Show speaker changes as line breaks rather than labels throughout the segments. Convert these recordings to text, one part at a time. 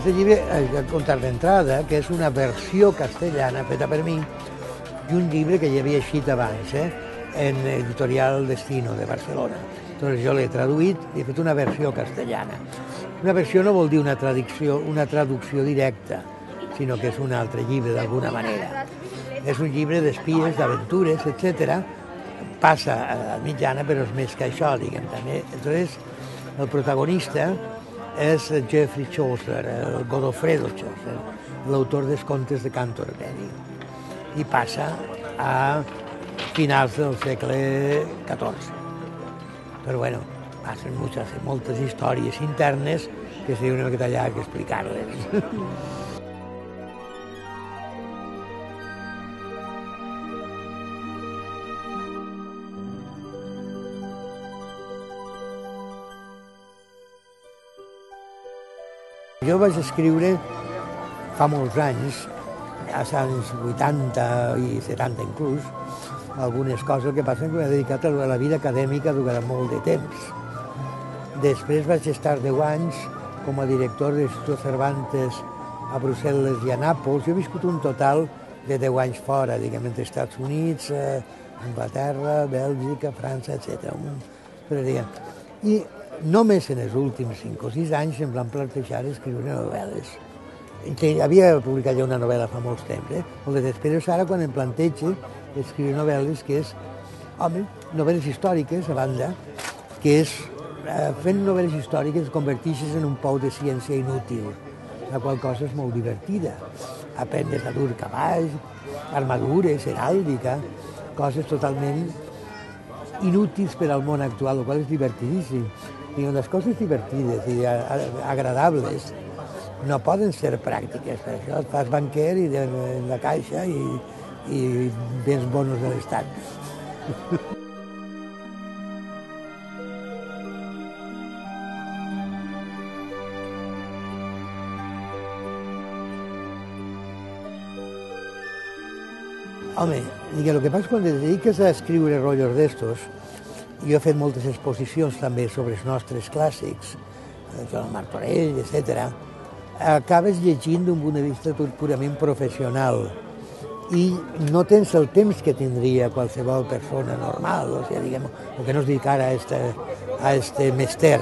Aquest llibre, he contat d'entrada, que és una versió castellana feta per mi d'un llibre que ja havia eixit abans, en Editorial Destino, de Barcelona. Llavors jo l'he traduït i he fet una versió castellana. Una versió no vol dir una traducció directa, sinó que és un altre llibre, d'alguna manera. És un llibre d'espies, d'aventures, etc. Passa a la mitjana, però és més que això, diguem, també. Llavors, el protagonista és Geoffrey Chaucer, el Godofredo Chaucer, l'autor dels contes de Canterbury. I passa a finals del segle XIV. Però bueno, passen moltes històries internes que seria una miqueta llarg explicar-les. Jo vaig escriure fa molts anys, als anys 80 i 70 inclús, algunes coses, el que passa és que m'he dedicat a la vida acadèmica durant molt de temps. Després vaig estar 10 anys com a director de l'Institut Cervantes a Brussel·les i a Nàpols. Jo he viscut un total de 10 anys fora, diguem, entre Estats Units, Anglaterra, Bèlgica, França, etc. I només en els últims 5 o 6 anys em van plantejar escriure novel·les. Havia publicat ja una novel·la fa molts temps, molt de temps, però és ara quan em plantejo escriure novel·les, que és, novel·les històriques, a banda, que és, fent novel·les històriques converteixes en un pou de ciència inútil, la qual cosa és molt divertida. Aprendes a dur cavalls, armadures, heràldica, coses totalment inútils per al món actual, el qual és divertidíssim. I les coses divertides i agradables no poden ser pràctiques, per això et fas banquer i de la caixa i béns bonos de l'Estat. Home, el que passa quan et dediques a escriure rotllos d'estos, jo he fet moltes exposicions també sobre els nostres clàssics, Joan Martorell, etc. Acabes llegint d'un punt de vista purament professional i no tens el temps que tindria qualsevol persona normal, o sigui, diguem, el que no es dedicara a este mester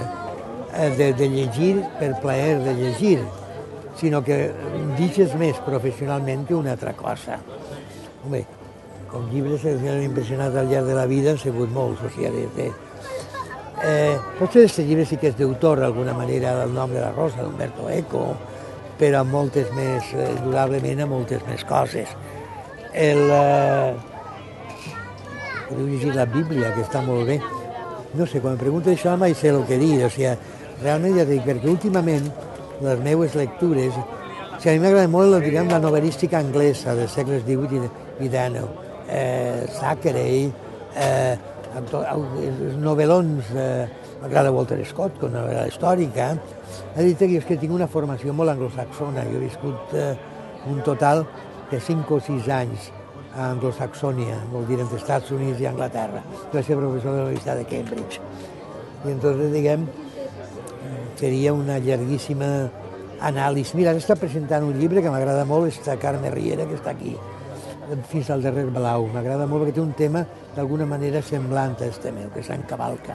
de llegir per plaer de llegir, sinó que lliges més professionalment que una altra cosa. Home, com llibres que m'han impressionat al llarg de la vida han sigut molts, o sigui, potser aquest llibre sí que és d'autor, d'alguna manera, del Nom de la Rosa, d'Umberto Eco, però amb moltes més, durablement, a moltes més coses. Podeu llegir la Bíblia, que està molt bé. No sé, quan em pregunto això mai sé el que dir, o sigui, realment ja dic, perquè últimament les meves lectures, o sigui, a mi m'agrada molt, diguem, la novel·lística anglesa dels segles XVIII i XIX, Thackeray, els novel·lons, m'agrada Walter Scott, com una novel·la històrica. He dit que tinc una formació molt anglosaxona, jo he viscut un total de 5 o 6 anys a Anglosaxònia, vol dir entre Estats Units i Anglaterra. Jo vaig ser professor de la Universitat de Cambridge. I entonces, diguem, seria una llarguíssima anàlisi. Mira, ara està presentant un llibre que m'agrada molt, és Carme Riera, que està aquí, Fins al darrer blau. M'agrada molt perquè té un tema d'alguna manera semblant a este meu, que és Sant Cavalca.